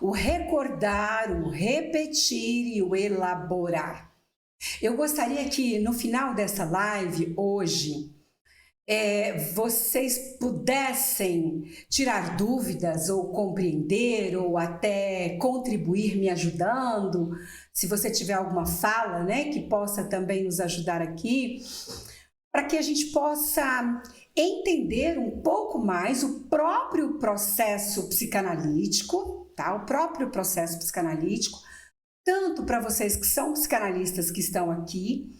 o recordar, o repetir e o elaborar. Eu gostaria que no final dessa live hoje, vocês pudessem tirar dúvidas ou compreender ou até contribuir me ajudando, se você tiver alguma fala, né, que possa também nos ajudar aqui, para que a gente possa entender um pouco mais o próprio processo psicanalítico, tá? O próprio processo psicanalítico, tanto para vocês que são psicanalistas que estão aqui,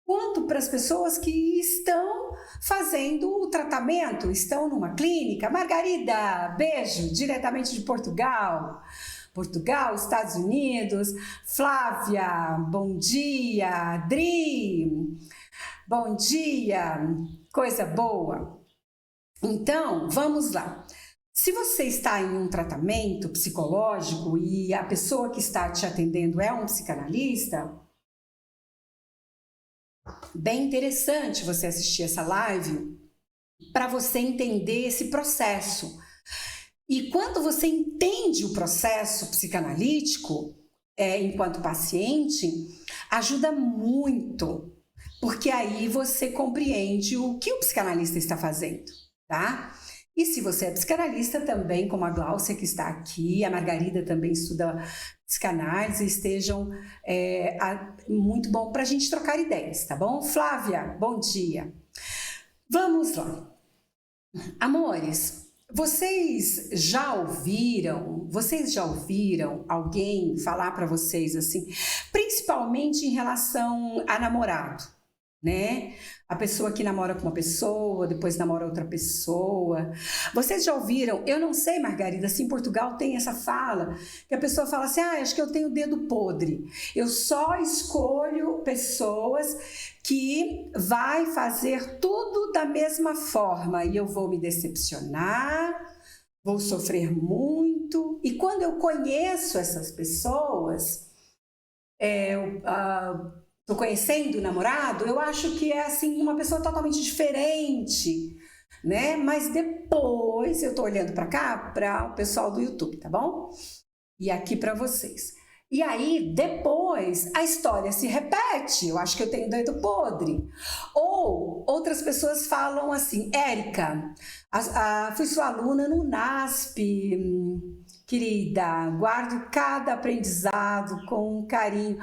quanto para as pessoas que estão fazendo o tratamento, estão numa clínica. Margarida, beijo, diretamente de Portugal. Portugal, Estados Unidos. Flávia, bom dia. Adri, bom dia. Coisa boa. Então, vamos lá. Se você está em um tratamento psicológico e a pessoa que está te atendendo é um psicanalista, bem interessante você assistir essa live para você entender esse processo. E quando você entende o processo psicanalítico, enquanto paciente, ajuda muito, porque aí você compreende o que o psicanalista está fazendo, tá? E se você é psicanalista também, como a Gláucia que está aqui, a Margarida também estuda psicanálise, estejam muito bom para a gente trocar ideias, tá bom? Flávia, bom dia. Vamos lá. Amores, vocês já ouviram alguém falar para vocês assim, principalmente em relação a namorado, né? A pessoa que namora com uma pessoa, depois namora outra pessoa. Vocês já ouviram? Eu não sei, Margarida, se em Portugal tem essa fala, que a pessoa fala assim, acho que eu tenho dedo podre. Eu só escolho pessoas que vai fazer tudo da mesma forma e eu vou me decepcionar, vou sofrer muito. E quando eu conheço essas pessoas, estou conhecendo o namorado, eu acho que é assim uma pessoa totalmente diferente, né? Mas depois eu estou olhando para cá, para o pessoal do YouTube, tá bom? E aqui para vocês. E aí, depois, a história se repete. Eu acho que eu tenho dedo podre. Ou outras pessoas falam assim, Érica, fui sua aluna no NASP, querida, guardo cada aprendizado com carinho.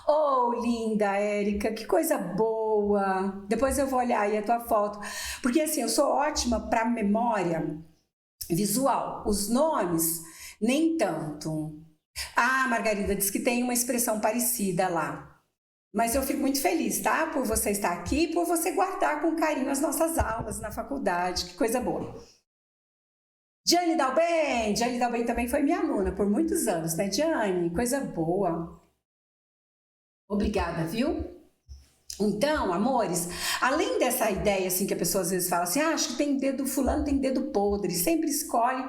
Oh, linda, Érica, que coisa boa. Depois eu vou olhar aí a tua foto. Porque assim, eu sou ótima para memória visual. Os nomes, nem tanto. Ah, Margarida diz que tem uma expressão parecida lá. Mas eu fico muito feliz, tá? Por você estar aqui, por você guardar com carinho as nossas aulas na faculdade. Que coisa boa. Diane Dalben também foi minha aluna por muitos anos, né, Diane? Coisa boa. Obrigada, viu? Então, amores, além dessa ideia assim que a pessoa às vezes fala assim, acho que tem dedo, fulano tem dedo podre, sempre escolhe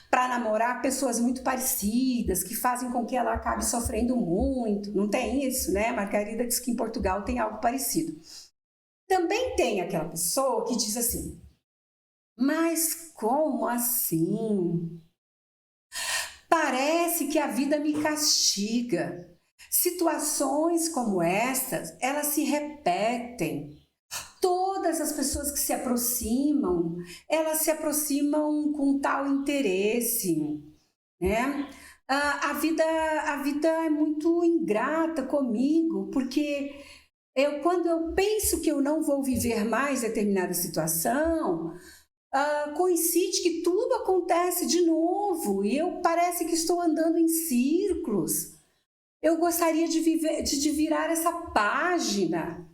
para namorar pessoas muito parecidas, que fazem com que ela acabe sofrendo muito. Não tem isso, né? Margarida diz que em Portugal tem algo parecido. Também tem aquela pessoa que diz assim, mas como assim? Parece que a vida me castiga. Situações como estas, elas se repetem. Todas as pessoas que se aproximam, elas se aproximam com tal interesse, né? A vida é muito ingrata comigo, porque quando eu penso que eu não vou viver mais determinada situação, coincide que tudo acontece de novo e eu parece que estou andando em círculos. Eu gostaria de virar essa página.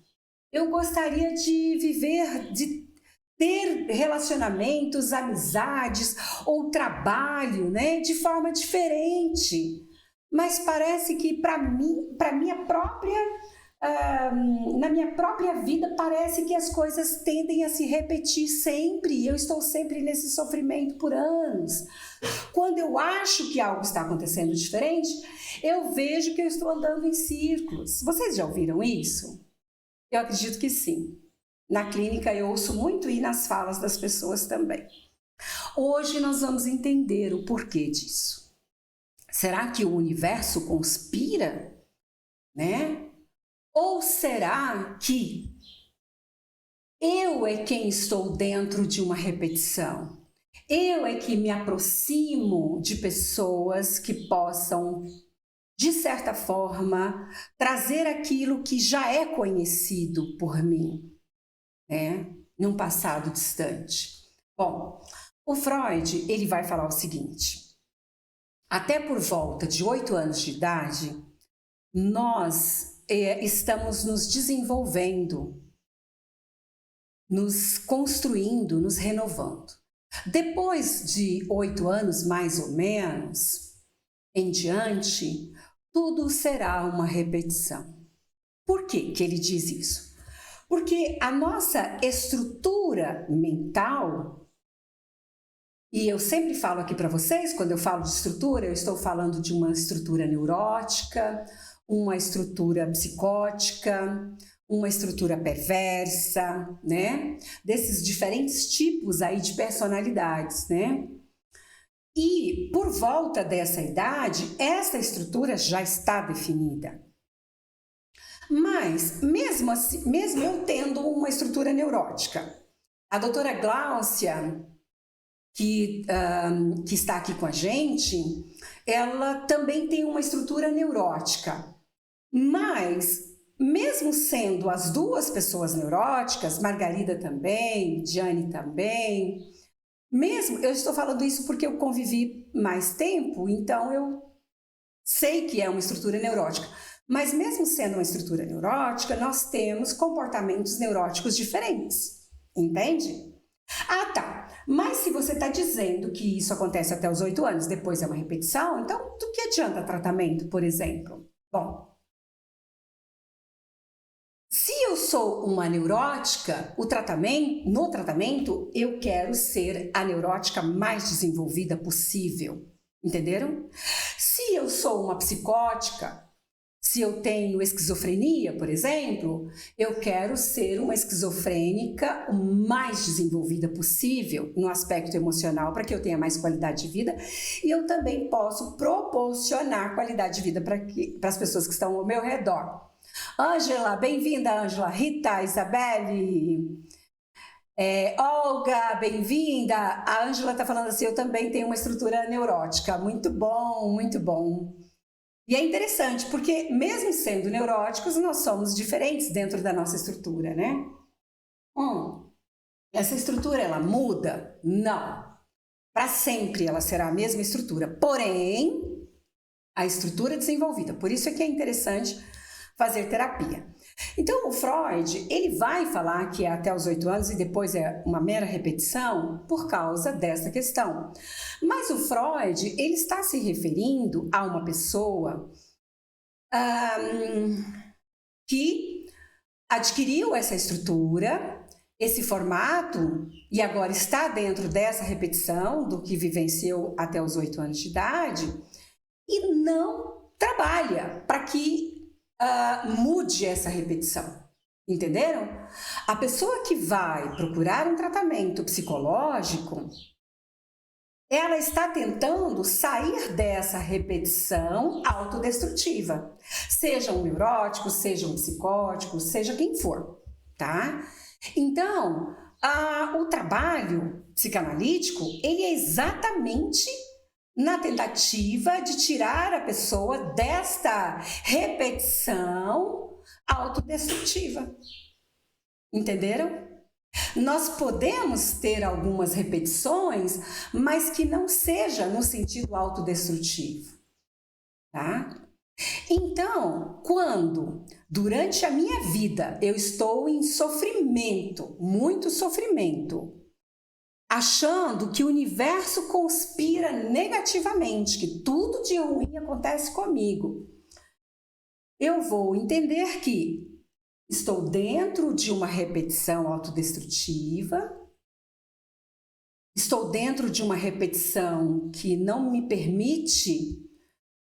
Eu gostaria de viver, de ter relacionamentos, amizades ou trabalho, né, de forma diferente. Mas parece que para mim, na minha própria vida, parece que as coisas tendem a se repetir sempre. E eu estou sempre nesse sofrimento por anos. Quando eu acho que algo está acontecendo diferente, eu vejo que eu estou andando em círculos. Vocês já ouviram isso? Eu acredito que sim. Na clínica eu ouço muito e nas falas das pessoas também. Hoje nós vamos entender o porquê disso. Será que o universo conspira, né? Ou será que eu é quem estou dentro de uma repetição? Eu é que me aproximo de pessoas que possam, de certa forma, trazer aquilo que já é conhecido por mim, né? Num passado distante. Bom, o Freud, ele vai falar o seguinte: até por volta de 8 anos de idade, nós estamos nos desenvolvendo, nos construindo, nos renovando. Depois de 8 anos, mais ou menos, em diante, tudo será uma repetição. Por que que ele diz isso? Porque a nossa estrutura mental, e eu sempre falo aqui para vocês, quando eu falo de estrutura, eu estou falando de uma estrutura neurótica, uma estrutura psicótica, uma estrutura perversa, né? Desses diferentes tipos aí de personalidades, né? E por volta dessa idade, essa estrutura já está definida. Mas, mesmo assim, mesmo eu tendo uma estrutura neurótica, a doutora Gláucia, que está aqui com a gente, ela também tem uma estrutura neurótica. Mas, mesmo sendo as duas pessoas neuróticas, Margarida também, Diane também, mesmo, eu estou falando isso porque eu convivi mais tempo, então eu sei que é uma estrutura neurótica. Mas mesmo sendo uma estrutura neurótica, nós temos comportamentos neuróticos diferentes, entende? Ah, tá. Mas se você está dizendo que isso acontece até os 8 anos, depois é uma repetição, então do que adianta tratamento, por exemplo? Bom, se eu sou uma neurótica, no tratamento, eu quero ser a neurótica mais desenvolvida possível. Entenderam? Se eu sou uma psicótica, se eu tenho esquizofrenia, por exemplo, eu quero ser uma esquizofrênica o mais desenvolvida possível no aspecto emocional para que eu tenha mais qualidade de vida e eu também posso proporcionar qualidade de vida para as pessoas que estão ao meu redor. Ângela, bem-vinda, Ângela. Rita, Isabelle, Olga, bem-vinda. A Ângela está falando assim, eu também tenho uma estrutura neurótica. Muito bom, muito bom. E é interessante, porque mesmo sendo neuróticos, nós somos diferentes dentro da nossa estrutura, né? Essa estrutura, ela muda? Não. Para sempre ela será a mesma estrutura. Porém, a estrutura é desenvolvida. Por isso é que é interessante fazer terapia. Então, o Freud, ele vai falar que é até os 8 anos e depois é uma mera repetição por causa dessa questão. Mas o Freud, ele está se referindo a uma pessoa que adquiriu essa estrutura, esse formato, e agora está dentro dessa repetição do que vivenciou até os 8 anos de idade e não trabalha para que mude essa repetição, entenderam? A pessoa que vai procurar um tratamento psicológico, ela está tentando sair dessa repetição autodestrutiva, seja um neurótico, seja um psicótico, seja quem for, tá? Então, o trabalho psicanalítico, ele é exatamente na tentativa de tirar a pessoa desta repetição autodestrutiva. Entenderam? Nós podemos ter algumas repetições, mas que não seja no sentido autodestrutivo, tá? Então, quando durante a minha vida eu estou em sofrimento, muito sofrimento, achando que o universo conspira negativamente, que tudo de ruim acontece comigo, eu vou entender que estou dentro de uma repetição autodestrutiva, estou dentro de uma repetição que não me permite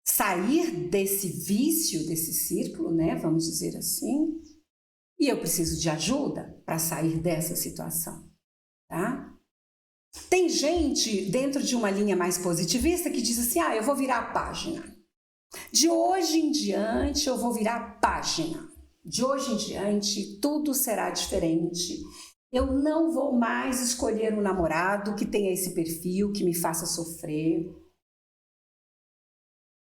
sair desse vício, desse círculo, né? Vamos dizer assim, e eu preciso de ajuda para sair dessa situação, tá? Tem gente dentro de uma linha mais positivista que diz assim: eu vou virar a página. De hoje em diante eu vou virar a página. De hoje em diante tudo será diferente. Eu não vou mais escolher um namorado que tenha esse perfil, que me faça sofrer.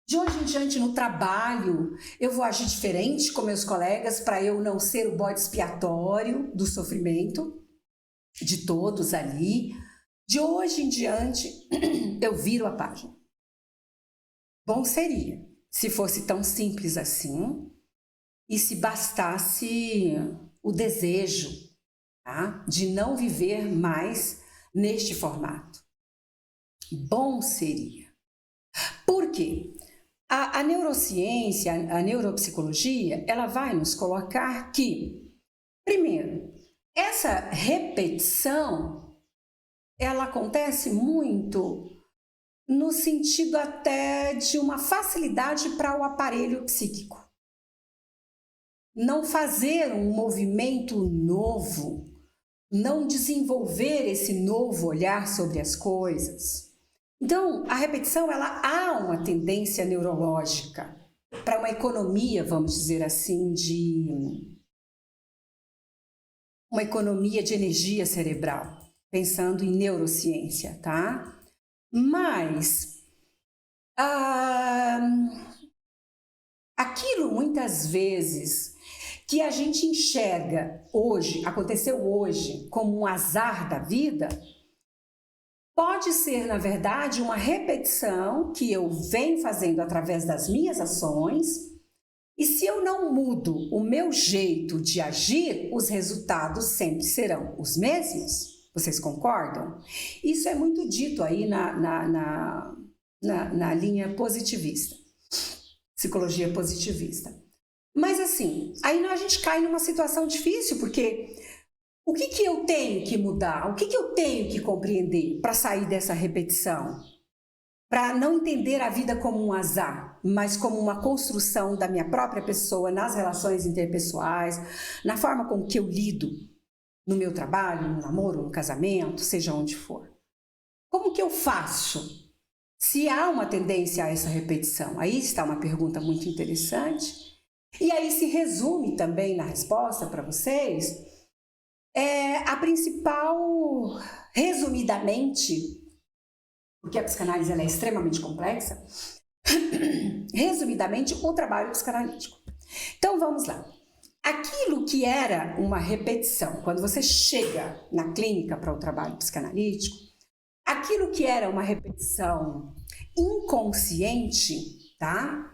De hoje em diante no trabalho eu vou agir diferente com meus colegas para eu não ser o bode expiatório do sofrimento de todos ali. De hoje em diante eu viro a página. Bom seria se fosse tão simples assim e se bastasse o desejo, tá, de não viver mais neste formato. Bom seria. Por quê? A neurociência, a neuropsicologia, ela vai nos colocar que, primeiro, essa repetição, ela acontece muito no sentido até de uma facilidade para o aparelho psíquico. Não fazer um movimento novo, não desenvolver esse novo olhar sobre as coisas. Então, a repetição, ela há uma tendência neurológica para uma economia, vamos dizer assim, uma economia de energia cerebral, pensando em neurociência, tá? Mas aquilo muitas vezes que a gente enxerga hoje, aconteceu hoje, como um azar da vida, pode ser, na verdade, uma repetição que eu venho fazendo através das minhas ações, e se eu não mudo o meu jeito de agir, os resultados sempre serão os mesmos. Vocês concordam? Isso é muito dito aí na linha positivista, psicologia positivista. Mas assim, aí a gente cai numa situação difícil, porque o que eu tenho que mudar? O que eu tenho que compreender para sair dessa repetição? Para não entender a vida como um azar, mas como uma construção da minha própria pessoa, nas relações interpessoais, na forma como que eu lido no meu trabalho, no namoro, no casamento, seja onde for. Como que eu faço? Se há uma tendência a essa repetição? Aí está uma pergunta muito interessante. E aí se resume também na resposta para vocês, a principal, resumidamente, porque a psicanálise ela é extremamente complexa, resumidamente, o trabalho psicanalítico. Então vamos lá. Aquilo que era uma repetição, quando você chega na clínica para o trabalho psicanalítico, aquilo que era uma repetição inconsciente, tá?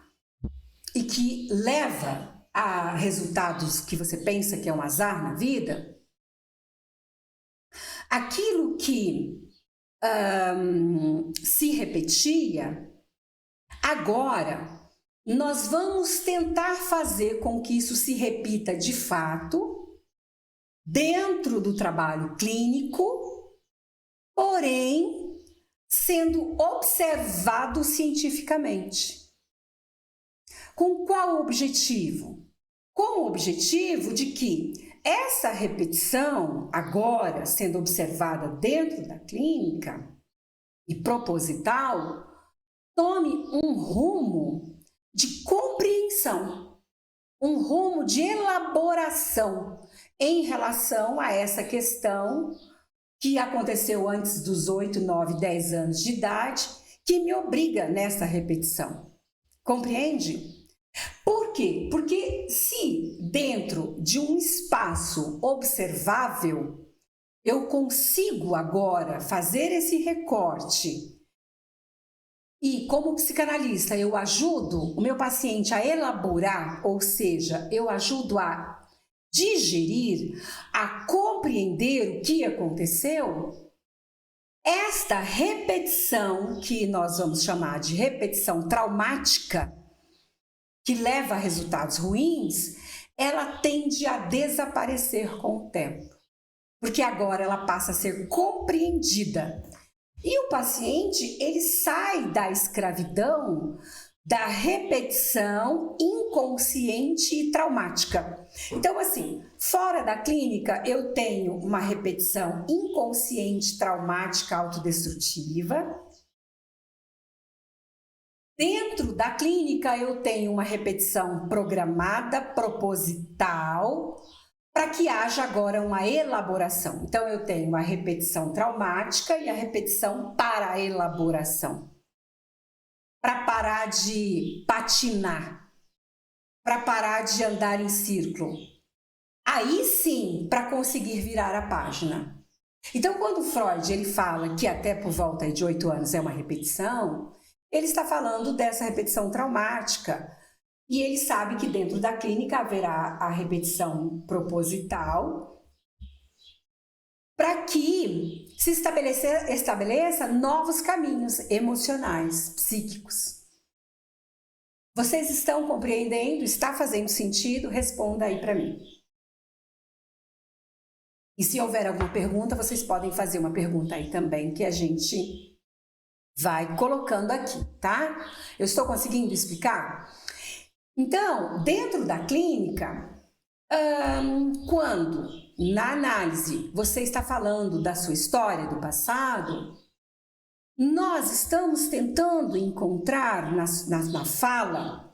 E que leva a resultados que você pensa que é um azar na vida, aquilo que se repetia, agora nós vamos tentar fazer com que isso se repita de fato dentro do trabalho clínico, porém sendo observado cientificamente. Com qual objetivo? Com o objetivo de que essa repetição, agora sendo observada dentro da clínica e proposital, tome um rumo de compreensão, um rumo de elaboração em relação a essa questão que aconteceu antes dos 8, 9, 10 anos de idade, que me obriga nessa repetição. Compreende? Por quê? Porque se dentro de um espaço observável eu consigo agora fazer esse recorte e como psicanalista eu ajudo o meu paciente a elaborar, ou seja, eu ajudo a digerir, a compreender o que aconteceu, esta repetição, que nós vamos chamar de repetição traumática, que leva a resultados ruins, ela tende a desaparecer com o tempo, porque agora ela passa a ser compreendida. E o paciente, ele sai da escravidão da repetição inconsciente e traumática. Então, assim, fora da clínica, eu tenho uma repetição inconsciente, traumática, autodestrutiva. Dentro da clínica, eu tenho uma repetição programada, proposital, para que haja agora uma elaboração. Então, eu tenho a repetição traumática e a repetição para a elaboração. Para parar de patinar, para parar de andar em círculo. Aí sim, para conseguir virar a página. Então, quando Freud ele fala que até por volta de 8 anos é uma repetição, ele está falando dessa repetição traumática. E ele sabe que dentro da clínica haverá a repetição proposital para que se estabeleça novos caminhos emocionais, psíquicos. Vocês estão compreendendo? Está fazendo sentido? Responda aí para mim. E se houver alguma pergunta, vocês podem fazer uma pergunta aí também, que a gente vai colocando aqui, tá? Eu estou conseguindo explicar? Então, dentro da clínica, quando na análise você está falando da sua história do passado, nós estamos tentando encontrar na fala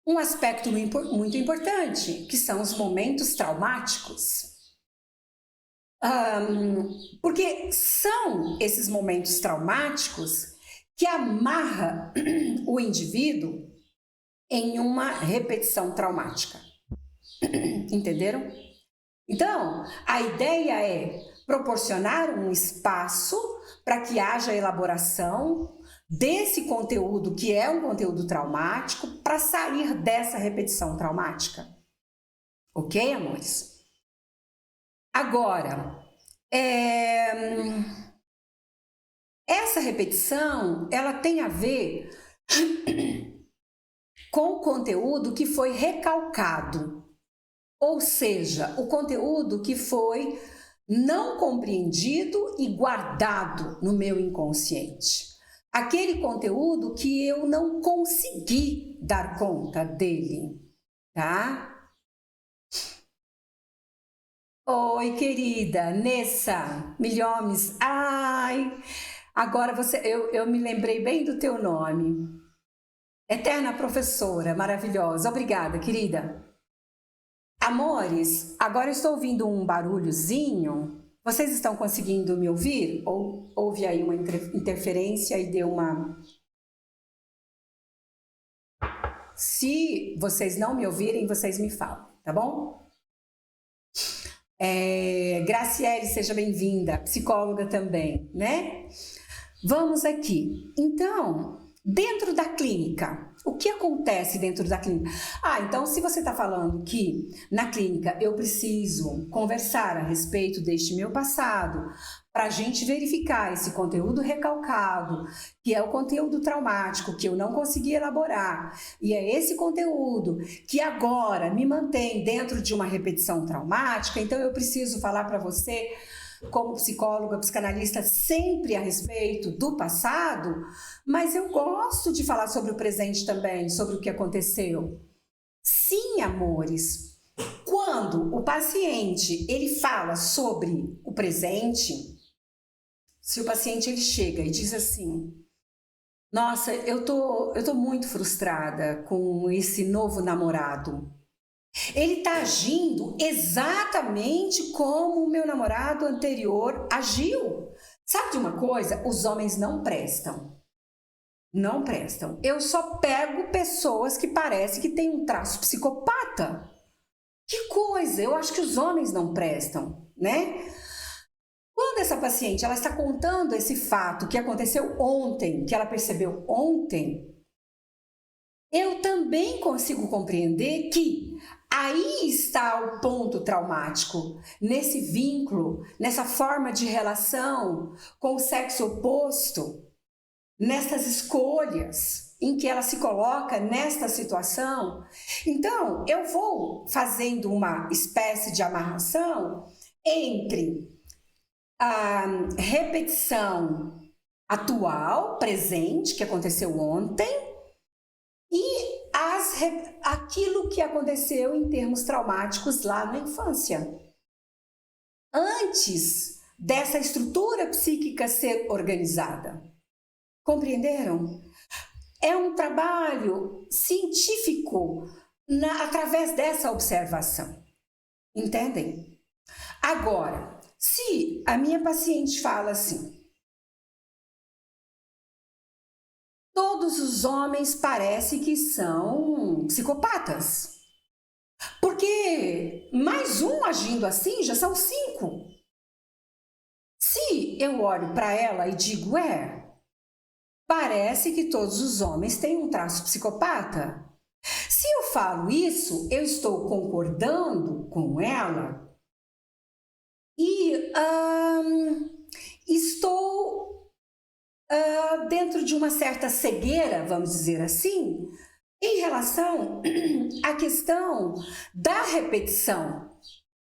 um aspecto muito importante, que são os momentos traumáticos. Porque são esses momentos traumáticos que amarra o indivíduo em uma repetição traumática. Entenderam? Então, a ideia é proporcionar um espaço para que haja elaboração desse conteúdo, que é um conteúdo traumático, para sair dessa repetição traumática. Ok, amores? Agora, essa repetição, ela tem a ver com o conteúdo que foi recalcado, ou seja, o conteúdo que foi não compreendido e guardado no meu inconsciente. Aquele conteúdo que eu não consegui dar conta dele, tá? Oi, querida Nessa Milhomes. Ai, agora eu me lembrei bem do teu nome. Eterna professora, maravilhosa. Obrigada, querida. Amores, agora eu estou ouvindo um barulhozinho. Vocês estão conseguindo me ouvir? Ou houve aí uma interferência e deu uma... Se vocês não me ouvirem, vocês me falam, tá bom? Graciele, seja bem-vinda, psicóloga também, né? Vamos aqui. Então, dentro da clínica, o que acontece dentro da clínica? Então se você está falando que na clínica eu preciso conversar a respeito deste meu passado, para a gente verificar esse conteúdo recalcado, que é o conteúdo traumático, que eu não consegui elaborar, e é esse conteúdo que agora me mantém dentro de uma repetição traumática, então eu preciso falar para você, como psicóloga, psicanalista, sempre a respeito do passado, mas eu gosto de falar sobre o presente também, sobre o que aconteceu. Sim, amores, quando o paciente ele fala sobre o presente, se o paciente ele chega e diz assim, nossa, eu tô muito frustrada com esse novo namorado. Ele está agindo exatamente como o meu namorado anterior agiu. Sabe de uma coisa? Os homens não prestam. Não prestam. Eu só pego pessoas que parecem que têm um traço psicopata. Que coisa! Eu acho que os homens não prestam, né? Quando essa paciente ela está contando esse fato que aconteceu ontem, que ela percebeu ontem, eu também consigo compreender que aí está o ponto traumático, nesse vínculo, nessa forma de relação com o sexo oposto, nessas escolhas em que ela se coloca nesta situação. Então, eu vou fazendo uma espécie de amarração entre a repetição atual, presente, que aconteceu ontem, e aquilo que aconteceu em termos traumáticos lá na infância. Antes dessa estrutura psíquica ser organizada. Compreenderam? É um trabalho científico através dessa observação. Entendem? Agora, se a minha paciente fala assim, todos os homens parecem que são psicopatas. Porque mais um agindo assim já são 5. Se eu olho para ela e digo, parece que todos os homens têm um traço psicopata. Se eu falo isso, eu estou concordando com ela e estou dentro de uma certa cegueira, vamos dizer assim, em relação à questão da repetição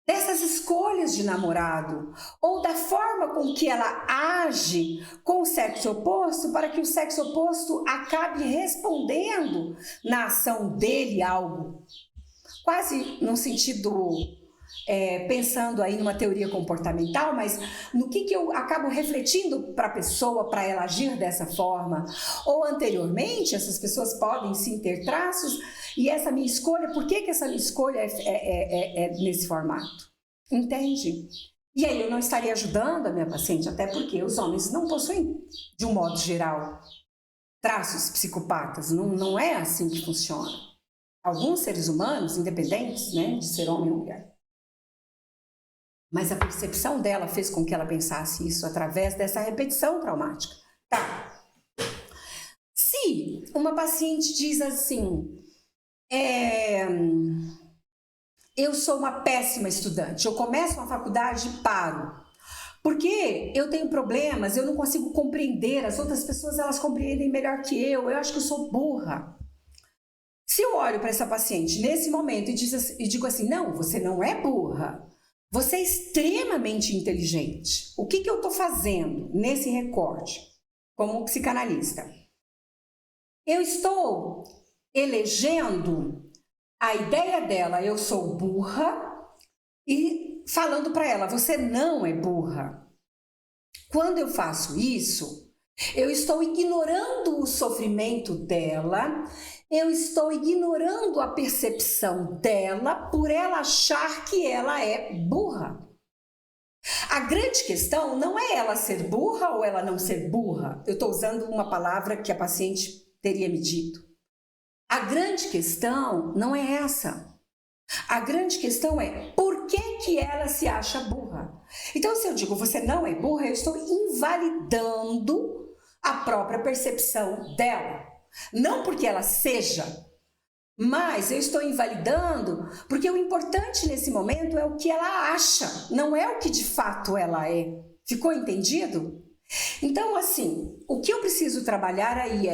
dessas escolhas de namorado ou da forma com que ela age com o sexo oposto para que o sexo oposto acabe respondendo na ação dele algo. Quase num sentido, pensando aí numa teoria comportamental, mas no que eu acabo refletindo para a pessoa, para ela agir dessa forma. Ou anteriormente, essas pessoas podem sim ter traços, e essa minha escolha, por que essa minha escolha é nesse formato? Entende? E aí eu não estaria ajudando a minha paciente, até porque os homens não possuem, de um modo geral, traços psicopatas. Não é assim que funciona. Alguns seres humanos, independentes, né, de ser homem ou mulher. Mas a percepção dela fez com que ela pensasse isso através dessa repetição traumática. Tá. Se uma paciente diz assim, eu sou uma péssima estudante, eu começo uma faculdade e paro, porque eu tenho problemas, eu não consigo compreender, as outras pessoas elas compreendem melhor que eu acho que eu sou burra. Se eu olho para essa paciente nesse momento e digo assim, não, você não é burra, você é extremamente inteligente. O que eu estou fazendo nesse recorte como psicanalista? Eu estou elegendo a ideia dela, eu sou burra, e falando para ela, você não é burra. Quando eu faço isso, eu estou ignorando o sofrimento dela, eu estou ignorando a percepção dela por ela achar que ela é burra. A grande questão não é ela ser burra ou ela não ser burra. Eu estou usando uma palavra que a paciente teria me dito. A grande questão não é essa. A grande questão é por que ela se acha burra. Então, se eu digo você não é burra, eu estou invalidando a própria percepção dela. Não porque ela seja, mas eu estou invalidando porque o importante nesse momento é o que ela acha, não é o que de fato ela é. Ficou entendido? Então, assim, o que eu preciso trabalhar aí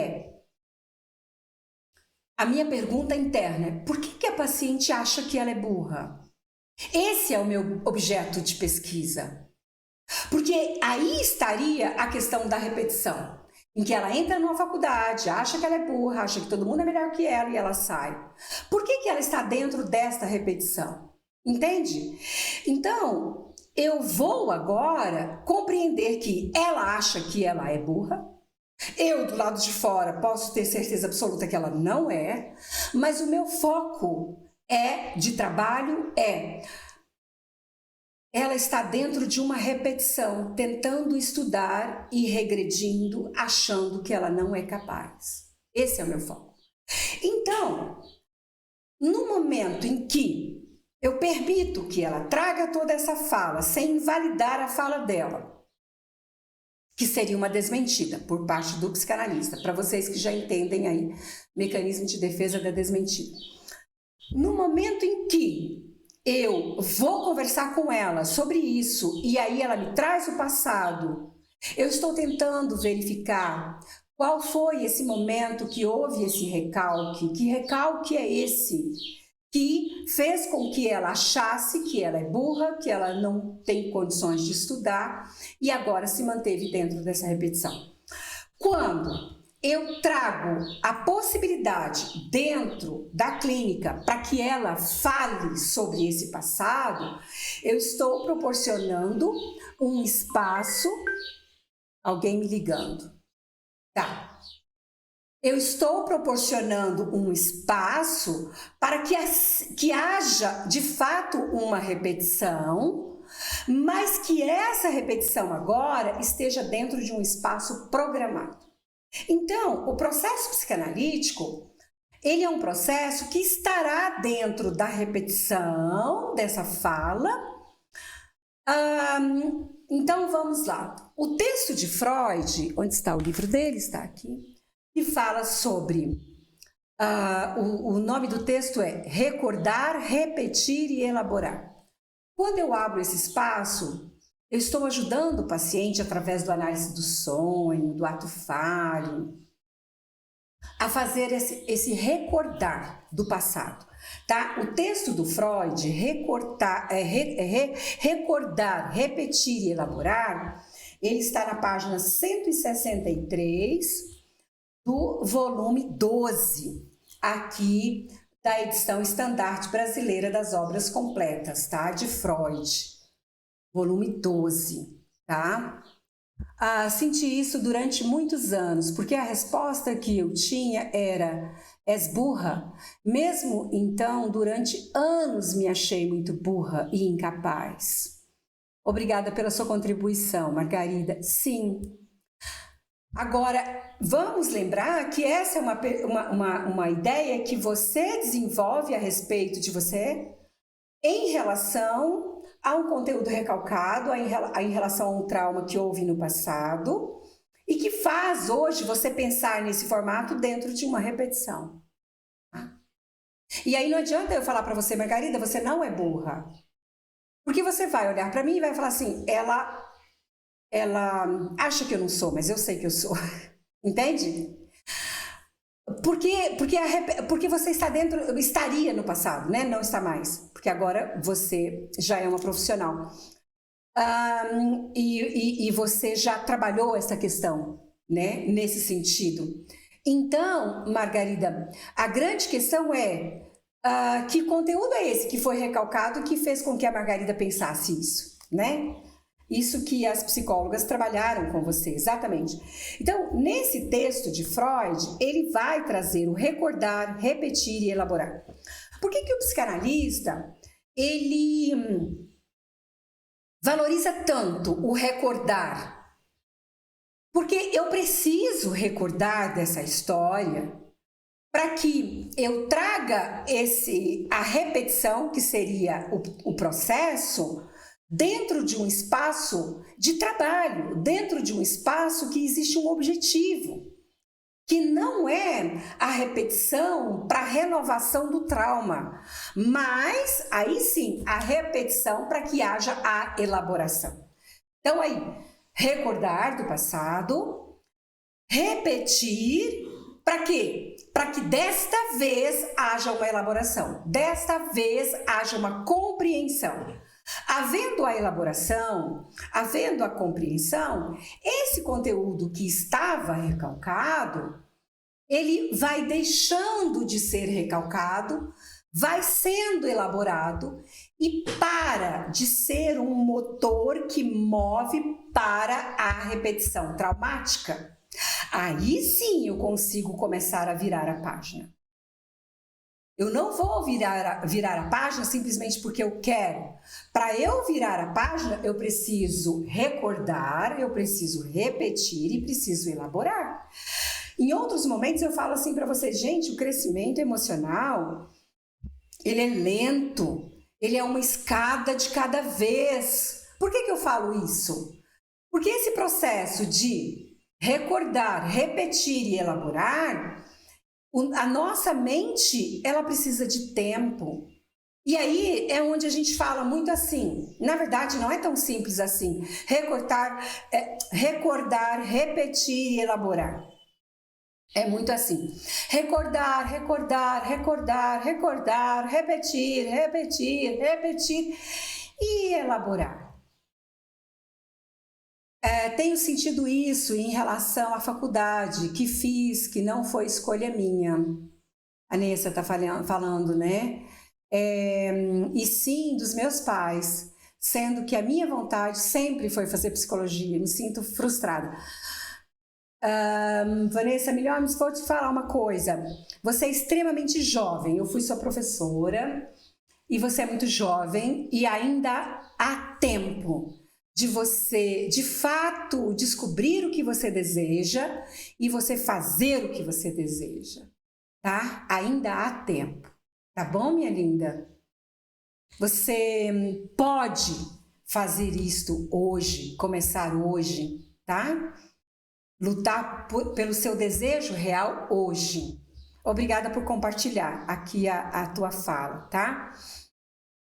a minha pergunta interna é, por que a paciente acha que ela é burra? Esse é o meu objeto de pesquisa. Porque aí estaria a questão da repetição, em que ela entra numa faculdade, acha que ela é burra, acha que todo mundo é melhor que ela e ela sai. Por que ela está dentro desta repetição? Entende? Então, eu vou agora compreender que ela acha que ela é burra. Eu, do lado de fora, posso ter certeza absoluta que ela não é, mas o meu foco de trabalho ela está dentro de uma repetição, tentando estudar e regredindo, achando que ela não é capaz. Esse é o meu foco. Então, no momento em que eu permito que ela traga toda essa fala, sem invalidar a fala dela, que seria uma desmentida por parte do psicanalista, para vocês que já entendem aí mecanismo de defesa da desmentida. No momento em que eu vou conversar com ela sobre isso e aí ela me traz o passado, eu estou tentando verificar qual foi esse momento que houve esse recalque, que recalque é esse que fez com que ela achasse que ela é burra, que ela não tem condições de estudar e agora se manteve dentro dessa repetição. Quando eu trago a possibilidade dentro da clínica para que ela fale sobre esse passado, eu estou proporcionando um espaço. Alguém me ligando. Tá. Eu estou proporcionando um espaço para que haja de fato uma repetição, mas que essa repetição agora esteja dentro de um espaço programado. Então, o processo psicanalítico, ele é um processo que estará dentro da repetição dessa fala. Então, vamos lá. O texto de Freud, onde está o livro dele? Está aqui. Que fala sobre... o nome do texto é Recordar, Repetir e Elaborar. Quando eu abro esse espaço, eu estou ajudando o paciente, através do análise do sonho, do ato falho, a fazer esse recordar do passado. Tá? O texto do Freud, Recordar, Repetir e Elaborar, ele está na página 163 do volume 12, aqui da edição Estandarte Brasileira das Obras Completas, tá? De Freud, volume 12, tá? Senti isso durante muitos anos, porque a resposta que eu tinha era: és burra? Mesmo então, durante anos me achei muito burra e incapaz. Obrigada pela sua contribuição, Margarida. Sim. Agora, vamos lembrar que essa é uma ideia que você desenvolve a respeito de você em relação a um conteúdo recalcado, em relação a um trauma que houve no passado e que faz hoje você pensar nesse formato dentro de uma repetição. E aí não adianta eu falar para você, Margarida, você não é burra. Porque você vai olhar para mim e vai falar assim, ela acha que eu não sou, mas eu sei que eu sou. Entende? Porque você está dentro, estaria no passado, né? Não está mais. Porque agora você já é uma profissional. E você já trabalhou essa questão, né? Nesse sentido. Então, Margarida, a grande questão é que conteúdo é esse que foi recalcado que fez com que a Margarida pensasse isso, né? Isso que as psicólogas trabalharam com você, exatamente. Então, nesse texto de Freud, ele vai trazer o recordar, repetir e elaborar. Por que o psicanalista, ele valoriza tanto o recordar? Porque eu preciso recordar dessa história para que eu traga a repetição, que seria o processo, dentro de um espaço de trabalho, dentro de um espaço que existe um objetivo, que não é a repetição para renovação do trauma, mas aí sim a repetição para que haja a elaboração. Então aí, recordar do passado, repetir, para quê? Para que desta vez haja uma elaboração, desta vez haja uma compreensão. Havendo a elaboração, havendo a compreensão, esse conteúdo que estava recalcado, ele vai deixando de ser recalcado, vai sendo elaborado e para de ser um motor que move para a repetição traumática. Aí sim eu consigo começar a virar a página. Eu não vou virar a página simplesmente porque eu quero. Para eu virar a página, eu preciso recordar, eu preciso repetir e preciso elaborar. Em outros momentos eu falo assim para vocês, gente, o crescimento emocional, ele é lento, ele é uma escada de cada vez. Por que eu falo isso? Porque esse processo de recordar, repetir e elaborar, a nossa mente, ela precisa de tempo. E aí é onde a gente fala muito assim, na verdade não é tão simples assim, recordar, repetir e elaborar. É muito assim, recordar, repetir e elaborar. Tenho sentido isso em relação à faculdade que fiz, que não foi escolha minha. A Nessa está falando, né? E sim dos meus pais, sendo que a minha vontade sempre foi fazer psicologia. Me sinto frustrada. Vanessa Milhomes, vou te falar uma coisa. Você é extremamente jovem. Eu fui sua professora e você é muito jovem e ainda há tempo de você, de fato, descobrir o que você deseja e você fazer o que você deseja, tá? Ainda há tempo, tá bom, minha linda? Você pode fazer isto hoje, começar hoje, tá? Lutar pelo seu desejo real hoje. Obrigada por compartilhar aqui a tua fala, tá?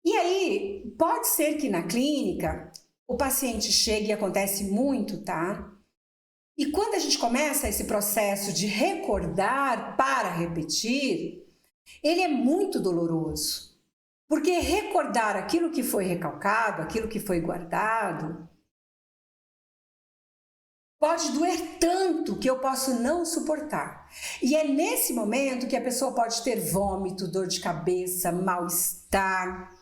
E aí, pode ser que na clínica o paciente chegue e acontece muito, tá? E quando a gente começa esse processo de recordar para repetir, ele é muito doloroso. Porque recordar aquilo que foi recalcado, aquilo que foi guardado, pode doer tanto que eu posso não suportar. E é nesse momento que a pessoa pode ter vômito, dor de cabeça, mal-estar.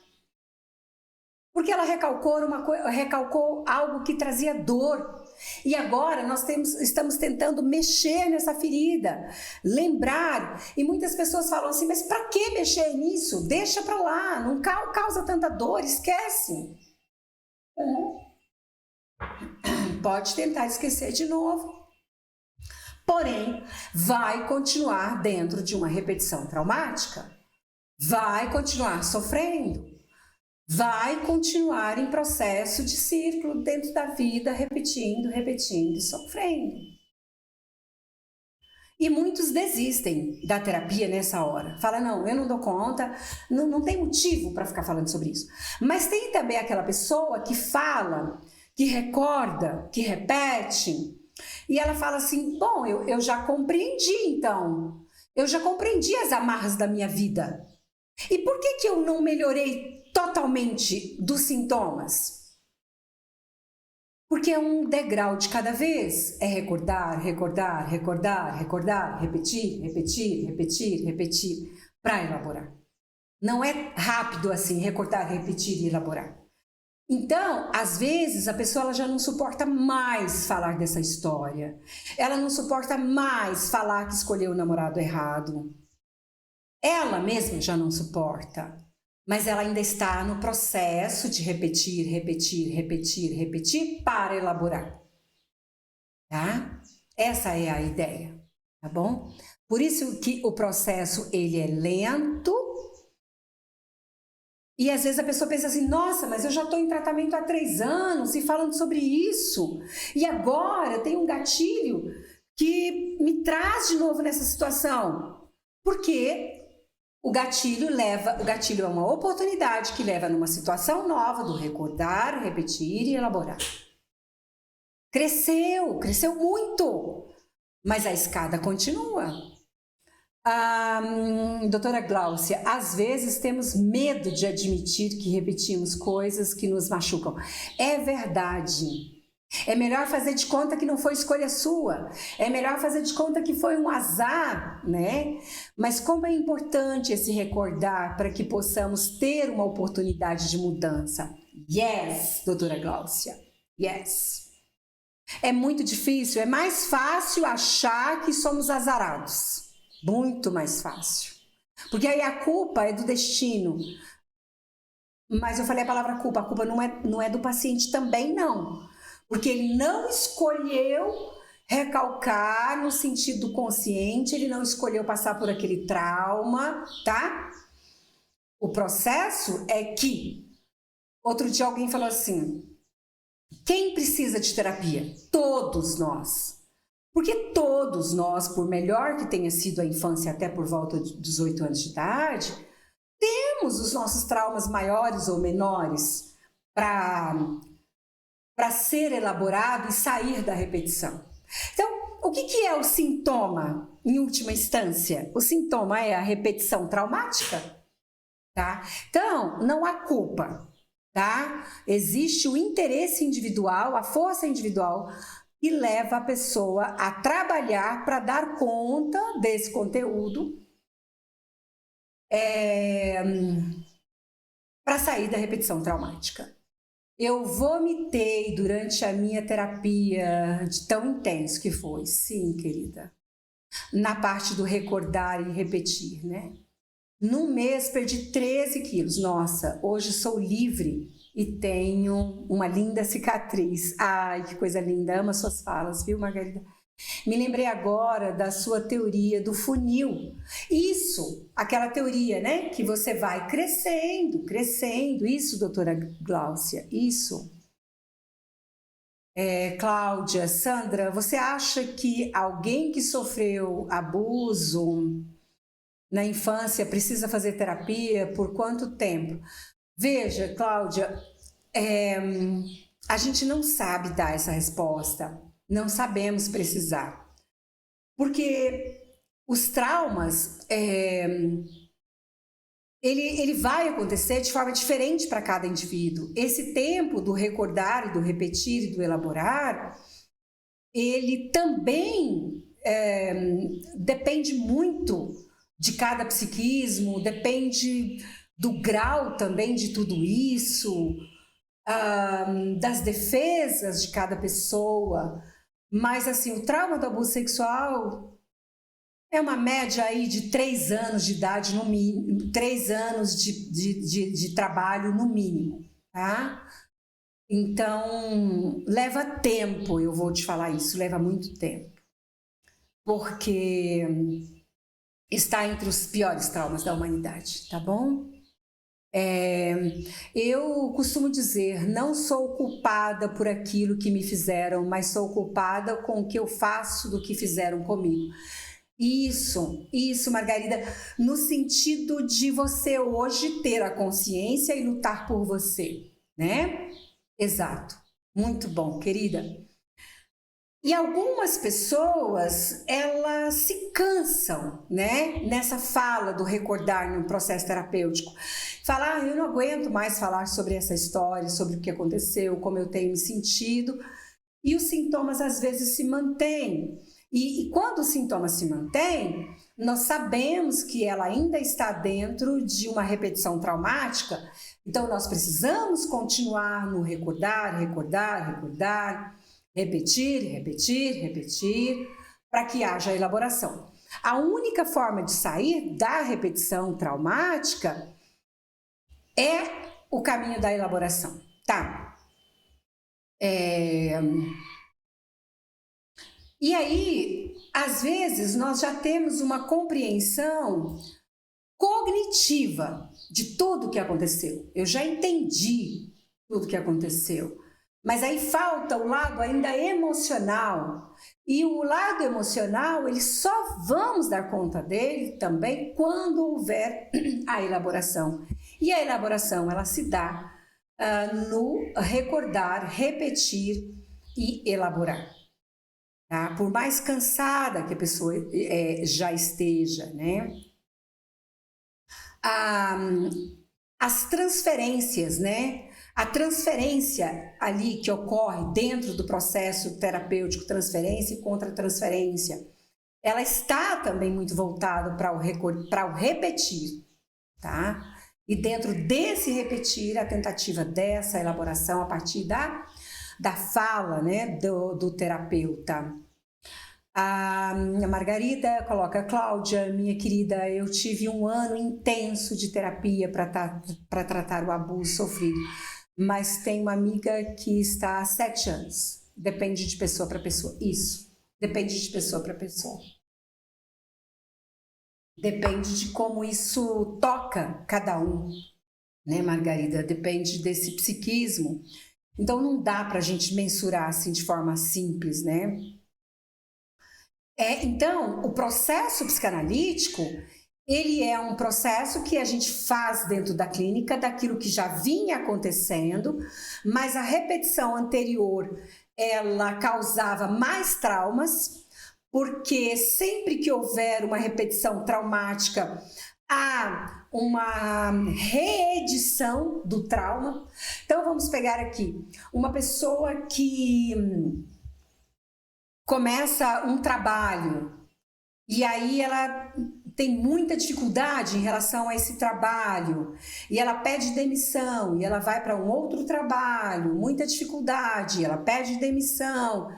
Porque ela recalcou algo que trazia dor. E agora nós estamos tentando mexer nessa ferida, lembrar. E muitas pessoas falam assim, mas para que mexer nisso? Deixa para lá, não causa tanta dor, esquece. Pode tentar esquecer de novo. Porém, vai continuar dentro de uma repetição traumática. Vai continuar sofrendo. Vai continuar em processo de círculo dentro da vida, repetindo e sofrendo. E muitos desistem da terapia nessa hora. Fala, não, eu não dou conta, não tem motivo para ficar falando sobre isso. Mas tem também aquela pessoa que fala, que recorda, que repete, e ela fala assim, bom, eu já compreendi então, eu já compreendi as amarras da minha vida. E por que eu não melhorei totalmente dos sintomas? Porque é um degrau de cada vez. É recordar, repetir, para elaborar. Não é rápido assim, recordar, repetir e elaborar. Então, às vezes, a pessoa ela já não suporta mais falar dessa história. Ela não suporta mais falar que escolheu o namorado errado. Ela mesma já não suporta. Mas ela ainda está no processo de repetir para elaborar. Tá? Essa é a ideia, tá bom? Por isso que o processo ele é lento. E às vezes a pessoa pensa assim, nossa, mas eu já estou em tratamento há 3 anos e falando sobre isso. E agora tem um gatilho que me traz de novo nessa situação. Porque o gatilho é uma oportunidade que leva numa situação nova do recordar, repetir e elaborar. Cresceu muito, mas a escada continua. Doutora Gláucia, às vezes temos medo de admitir que repetimos coisas que nos machucam. É verdade. É melhor fazer de conta que não foi escolha sua. É melhor fazer de conta que foi um azar, né? Mas como é importante esse recordar para que possamos ter uma oportunidade de mudança. Yes, doutora Gláucia. Yes. É muito difícil, é mais fácil achar que somos azarados. Muito mais fácil. Porque aí a culpa é do destino. Mas eu falei a palavra culpa. A culpa não é do paciente também, não. Porque ele não escolheu recalcar no sentido consciente, ele não escolheu passar por aquele trauma, tá? O processo é que... Outro dia alguém falou assim, quem precisa de terapia? Todos nós. Porque todos nós, por melhor que tenha sido a infância até por volta dos 8 anos de idade, temos os nossos traumas maiores ou menores para ser elaborado e sair da repetição. Então, o que é o sintoma, em última instância? O sintoma é a repetição traumática, tá? Então, não há culpa. tá? Existe o interesse individual, a força individual, que leva a pessoa a trabalhar para dar conta desse conteúdo, para sair da repetição traumática. Eu vomitei durante a minha terapia, de tão intenso que foi, sim, querida. Na parte do recordar e repetir, né? Num mês perdi 13 quilos. Nossa, hoje sou livre e tenho uma linda cicatriz. Ai, que coisa linda. Amo as suas falas, viu, Margarida? Me lembrei agora da sua teoria do funil. Isso, aquela teoria, né? Que você vai crescendo, crescendo. Isso, doutora Gláucia, isso. Cláudia, Sandra, você acha que alguém que sofreu abuso na infância precisa fazer terapia? Por quanto tempo? Veja, Cláudia, a gente não sabe dar essa resposta, não sabemos precisar, porque os traumas, ele vai acontecer de forma diferente para cada indivíduo. Esse tempo do recordar, e do repetir e do elaborar, ele também depende muito de cada psiquismo, depende do grau também de tudo isso, das defesas de cada pessoa. Mas assim, o trauma do abuso sexual é uma média aí de 3 anos de idade, no mínimo, 3 anos de trabalho no mínimo, tá? Então, leva tempo, eu vou te falar isso, leva muito tempo. Porque está entre os piores traumas da humanidade, tá bom? Eu costumo dizer, não sou culpada por aquilo que me fizeram, mas sou culpada com o que eu faço do que fizeram comigo. Isso, Margarida, no sentido de você hoje ter a consciência e lutar por você, né? Exato, muito bom, querida. E algumas pessoas, elas se cansam, né? Nessa fala do recordar no processo terapêutico. Falar, eu não aguento mais falar sobre essa história, sobre o que aconteceu, como eu tenho me sentido. E os sintomas às vezes se mantêm. E quando o sintoma se mantém, nós sabemos que ela ainda está dentro de uma repetição traumática, então nós precisamos continuar no recordar, repetir, para que haja elaboração. A única forma de sair da repetição traumática é o caminho da elaboração, tá? E aí, às vezes, nós já temos uma compreensão cognitiva de tudo que aconteceu. Eu já entendi tudo que aconteceu. Mas aí falta o lado ainda emocional. E o lado emocional, ele só vamos dar conta dele também quando houver a elaboração. E a elaboração, ela se dá no recordar, repetir e elaborar. Tá? Por mais cansada que a pessoa já esteja, né? As transferências, né? A transferência ali que ocorre dentro do processo terapêutico, transferência e contra-transferência, ela está também muito voltada para o repetir, tá? E dentro desse repetir, a tentativa dessa elaboração a partir da fala, né, do terapeuta. A Margarida coloca, Cláudia, minha querida, eu tive um ano intenso de terapia para tratar o abuso sofrido, mas tenho uma amiga que está há 7 anos. Depende de pessoa para pessoa. Isso, depende de pessoa para pessoa. Depende de como isso toca cada um, né, Margarida? Depende desse psiquismo. Então não dá para a gente mensurar assim de forma simples, né? Então, o processo psicanalítico, ele é um processo que a gente faz dentro da clínica, daquilo que já vinha acontecendo, mas a repetição anterior, ela causava mais traumas, porque sempre que houver uma repetição traumática, há uma reedição do trauma. Então vamos pegar aqui uma pessoa que começa um trabalho e aí ela tem muita dificuldade em relação a esse trabalho e ela pede demissão e ela vai para um outro trabalho, muita dificuldade, ela pede demissão.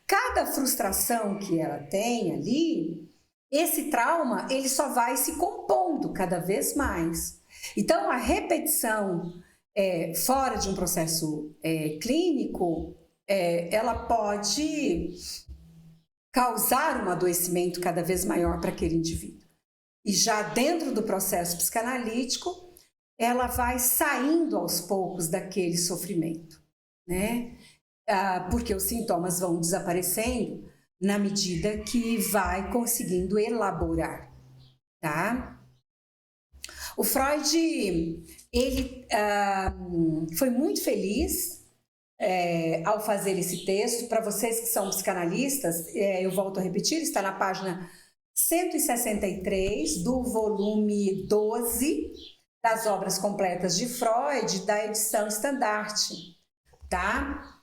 Cada frustração que ela tem ali, esse trauma, ele só vai se compondo cada vez mais. Então, a repetição fora de um processo clínico, ela pode causar um adoecimento cada vez maior para aquele indivíduo. E já dentro do processo psicanalítico, ela vai saindo aos poucos daquele sofrimento, né? Porque os sintomas vão desaparecendo na medida que vai conseguindo elaborar, tá? O Freud, ele foi muito feliz ao fazer esse texto. Para vocês que são psicanalistas, eu volto a repetir, está na página 163 do volume 12 das obras completas de Freud, da edição Standard, tá?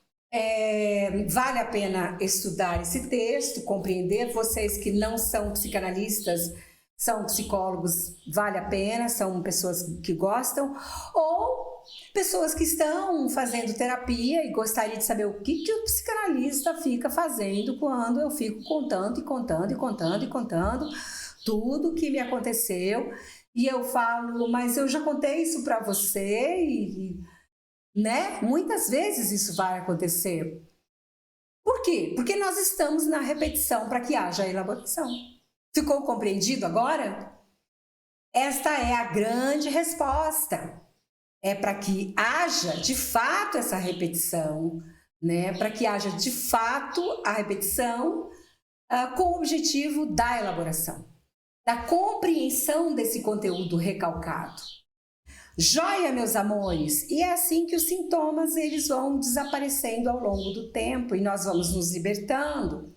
Vale a pena estudar esse texto, compreender. Vocês que não são psicanalistas, são psicólogos, vale a pena, são pessoas que gostam, ou pessoas que estão fazendo terapia e gostariam de saber o que o psicanalista fica fazendo quando eu fico contando e contando e contando e contando tudo que me aconteceu, e eu falo, mas eu já contei isso para você né? Muitas vezes isso vai acontecer. Por quê? Porque nós estamos na repetição para que haja elaboração. Ficou compreendido agora? Esta é a grande resposta. É para que haja de fato essa repetição, né? Para que haja de fato a repetição com o objetivo da elaboração, da compreensão desse conteúdo recalcado. Joia, meus amores! E é assim que os sintomas eles vão desaparecendo ao longo do tempo e nós vamos nos libertando.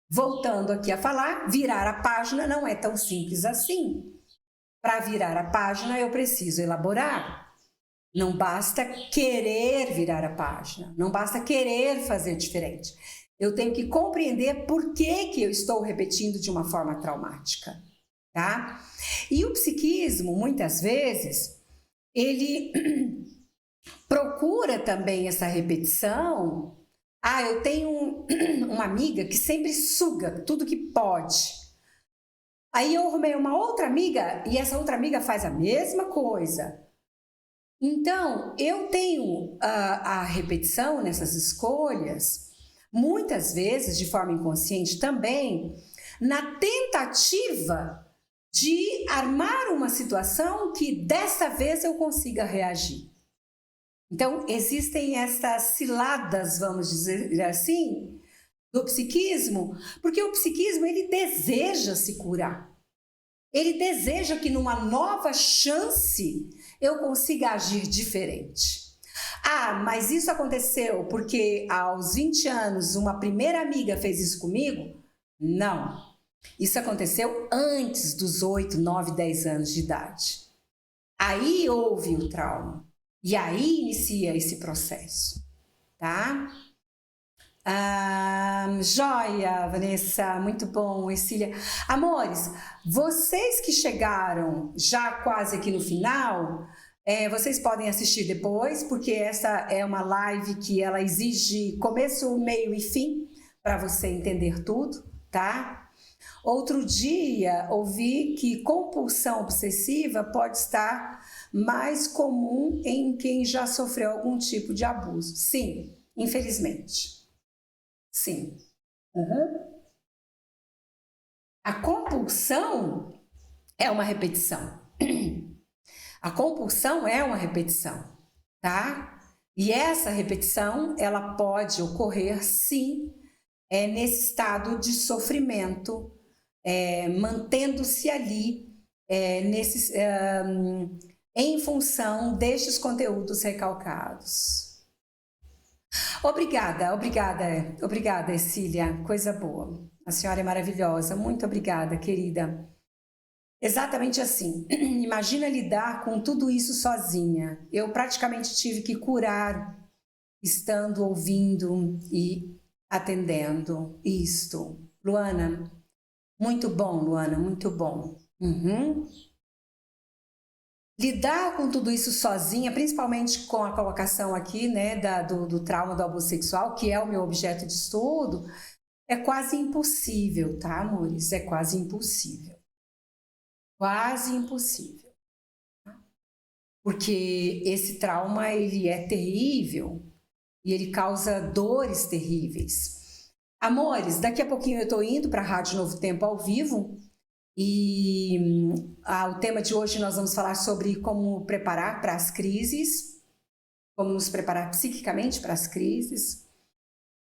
Voltando aqui a falar, virar a página não é tão simples assim. Para virar a página eu preciso elaborar. Não basta querer virar a página, não basta querer fazer diferente. Eu tenho que compreender por que eu estou repetindo de uma forma traumática, tá? E o psiquismo, muitas vezes, ele procura também essa repetição. Eu tenho uma amiga que sempre suga tudo que pode. Aí eu arrumei uma outra amiga e essa outra amiga faz a mesma coisa. Então, eu tenho a repetição nessas escolhas, muitas vezes de forma inconsciente também, na tentativa de armar uma situação que dessa vez eu consiga reagir. Então, existem essas ciladas, vamos dizer assim, do psiquismo, porque o psiquismo ele deseja se curar. Ele deseja que numa nova chance eu consiga agir diferente. Mas isso aconteceu porque aos 20 anos uma primeira amiga fez isso comigo? Não. Isso aconteceu antes dos 8, 9, 10 anos de idade. Aí houve o trauma. E aí inicia esse processo, tá? Joia, Vanessa, muito bom, Cecília. Amores, vocês que chegaram já quase aqui no final, vocês podem assistir depois, porque essa é uma live que ela exige começo, meio e fim, para você entender tudo, tá? Outro dia, ouvi que compulsão obsessiva pode estar mais comum em quem já sofreu algum tipo de abuso. Sim, infelizmente. Sim. A compulsão é uma repetição. A compulsão é uma repetição, tá? E essa repetição, ela pode ocorrer, sim, nesse estado de sofrimento, mantendo-se ali, em função destes conteúdos recalcados. Obrigada, Cecília, coisa boa. A senhora é maravilhosa, muito obrigada, querida. Exatamente assim. Imagina lidar com tudo isso sozinha. Eu praticamente tive que curar estando ouvindo e atendendo isto. Luana, muito bom, Luana, muito bom. Uhum. Lidar com tudo isso sozinha, principalmente com a colocação aqui, né, do trauma do abuso sexual, que é o meu objeto de estudo, é quase impossível, tá, amores? É quase impossível. Quase impossível. Porque esse trauma, ele é terrível e ele causa dores terríveis. Amores, daqui a pouquinho eu estou indo para a Rádio Novo Tempo ao vivo e o tema de hoje nós vamos falar sobre como preparar para as crises, como nos preparar psiquicamente para as crises.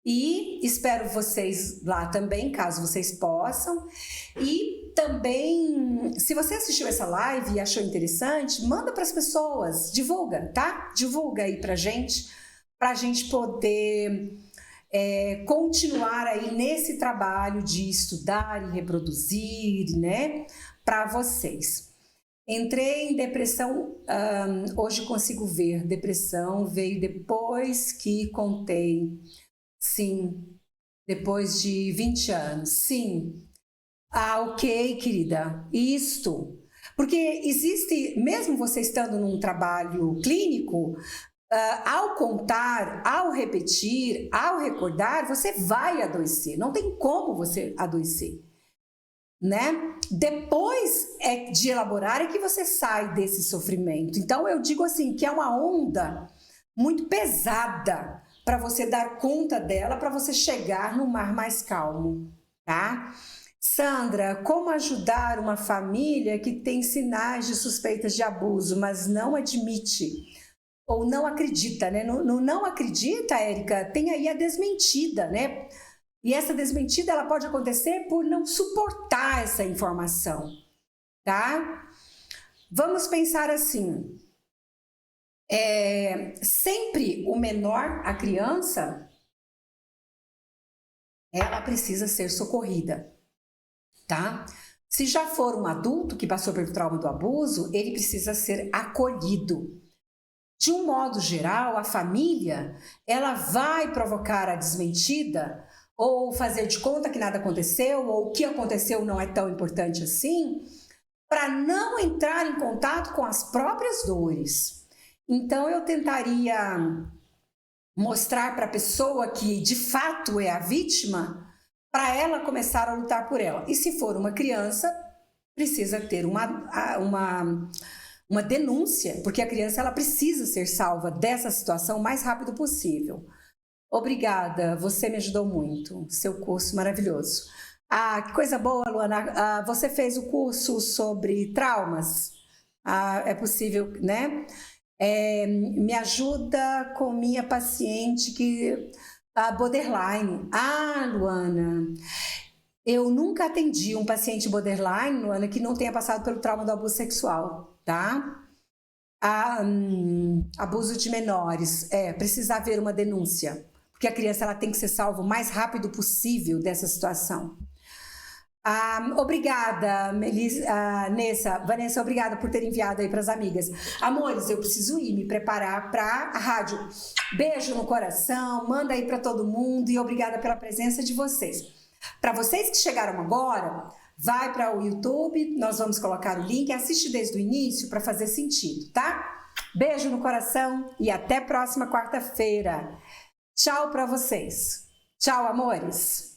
E espero vocês lá também, caso vocês possam. E também, se você assistiu essa live e achou interessante, manda para as pessoas, divulga, tá? Divulga aí para a gente poder continuar aí nesse trabalho de estudar e reproduzir, né? Para vocês. Entrei em depressão, hoje consigo ver, depressão veio depois que contei. Sim, depois de 20 anos, sim. Ok, querida, isto. Porque existe, mesmo você estando num trabalho clínico, ao contar, ao repetir, ao recordar, você vai adoecer. Não tem como você adoecer, né? Depois de elaborar é que você sai desse sofrimento. Então eu digo assim, que é uma onda muito pesada para você dar conta dela, para você chegar no mar mais calmo, tá? Sandra, como ajudar uma família que tem sinais de suspeitas de abuso, mas não admite ou não acredita, né? Não acredita, Érica, tem aí a desmentida, né? E essa desmentida ela pode acontecer por não suportar essa informação, tá? Vamos pensar assim. Sempre o menor, a criança, ela precisa ser socorrida, tá? Se já for um adulto que passou pelo trauma do abuso, ele precisa ser acolhido. De um modo geral, a família, ela vai provocar a desmentida ou fazer de conta que nada aconteceu ou o que aconteceu não é tão importante assim, para não entrar em contato com as próprias dores. Então, eu tentaria mostrar para a pessoa que de fato é a vítima, para ela começar a lutar por ela. E se for uma criança, precisa ter uma denúncia, porque a criança ela precisa ser salva dessa situação o mais rápido possível. Obrigada, você me ajudou muito, seu curso maravilhoso. Que coisa boa, Luana, você fez o curso sobre traumas? É possível, né? Me ajuda com minha paciente que borderline. Luana, eu nunca atendi um paciente borderline, Luana, que não tenha passado pelo trauma do abuso sexual, tá? Abuso de menores, precisa haver uma denúncia, porque a criança ela tem que ser salva o mais rápido possível dessa situação. Obrigada, Nessa. Vanessa, obrigada por ter enviado aí para as amigas. Amores, eu preciso ir me preparar para a rádio. Beijo no coração, manda aí para todo mundo e obrigada pela presença de vocês. Para vocês que chegaram agora, vai para o YouTube, nós vamos colocar o link, assiste desde o início para fazer sentido, tá? Beijo no coração e até próxima quarta-feira. Tchau para vocês. Tchau, amores.